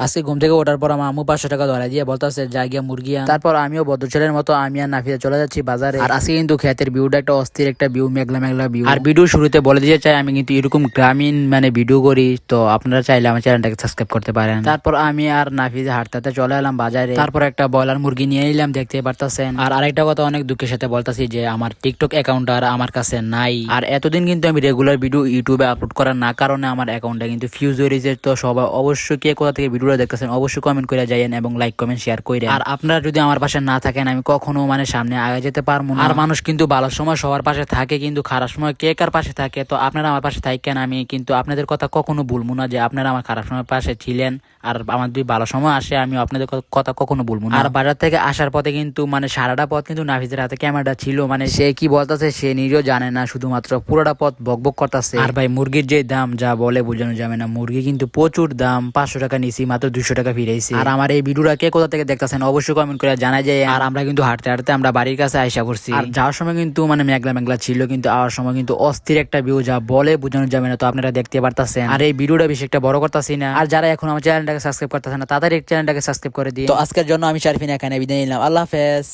আজকে ঘুম থেকে ওঠার পর আমার আম্মু 500 টাকা ধরা দিয়ে বলতেছে যা গিয়া মুরগি আন। তারপর আমিও বদ্ধ ছেলের মতো আমি আর নাফিয়া চলে যাচ্ছি বাজারে। আর আজকে কিন্তু ক্ষেতের ভিউটা একটা অস্থির একটা ভিউ, মেঘলা মেঘলা ভিউ। আর ভিডিও শুরুতে বলে দিতে চাই আমি কিন্তু এরকম গ্রামীণ ভিডিও করি, তো আপনারা চাইলে আমার চ্যানেলটাকে সাবস্ক্রাইব করতে পারেন। তারপর আমি আর নাফিজা হাঁটতে হাঁটতে চলে এলাম বাজারে। তারপর একটা ব্রয়লার মুরগি নিয়ে এলাম, দেখতে পারতেছেন। আর আরেকটা কথা অনেক দুঃখের সাথে বলতেছি যে আমার টিকটক অ্যাকাউন্ট আর আমার কাছে নাই। আর এতদিন কিন্তু আমি রেগুলার ভিডিও ইউটিউবে আপলোড করার না কারণে আমার অ্যাকাউন্টটা কিন্তু ফিউজ হয়ে রয়েছে। তো সবাই অবশ্যই কে কোথা থেকে ভিডিওটা দেখতেছেন অবশ্যই কমেন্ট করে যাইয়েন এবং লাইক কমেন্ট শেয়ার করে। আর আপনারা যদি আমার পাশে না থাকেন আমি কখনো সামনে আগে যেতে পারবো না। আর মানুষ কিন্তু ভালো সময় সবার পাশে থাকে, কিন্তু খারাপ সময় কে কার পাশে থাকে। তো আপনারা আমার পাশে থাকেন, আমি কিন্তু আপনাদের কথা কখনো ভুলবো না যে আপনারা আমার খারাপ সময় পাশে ছিলেন। আর আমার যদি ভালো সময় আসে আমি আপনাদের কথা কখনো ভুলবো না। আর বাজার থেকে আসার পথে কিন্তু সারাটা পথ কিন্তু নাফিজের হাতে ক্যামেরাটা ছিল। সে কি বলতেছে সে নিজেও জানে না, শুধুমাত্র পুরোটা পথ বকবক করতেছে। আর ভাই মুরগির যে দাম যা বলে বোঝানো যাবে না, মুরগি কিন্তু প্রচুর দাম। 500 টাকা নিছি, মাত্র 200 টাকা ফিরেছি। আর আমার এই ভিডিওটা কে কোথা থেকে দেখতেছেন অবশ্যই কমেন্ট করে জানাই যায়। আর আমরা কিন্তু হাঁটতে হাঁটতে আমরা বাড়ির কাছে আইসা করছি। আর যাওয়ার সময় কিন্তু মেঘলা মেঘলা ছিল, কিন্তু আওয়ার সময় কিন্তু অস্থির একটা ভিউ যা বলে বোঝানো যাবে না। তো আপনারা দেখতে পারতেছেন। আর এই ভিডিওটা বেশি একটা বড় করতেছি না। আর যারা এখন আমার চ্যানেলটাকে সাবস্ক্রাইব করতেছে না তাদের এই চ্যানেলটাকে সাবস্ক্রাইব করে দিন। তো আজকের জন্য আমি শারফিন এখানে বিদায় নিলাম। আল্লাহ হাফেজ।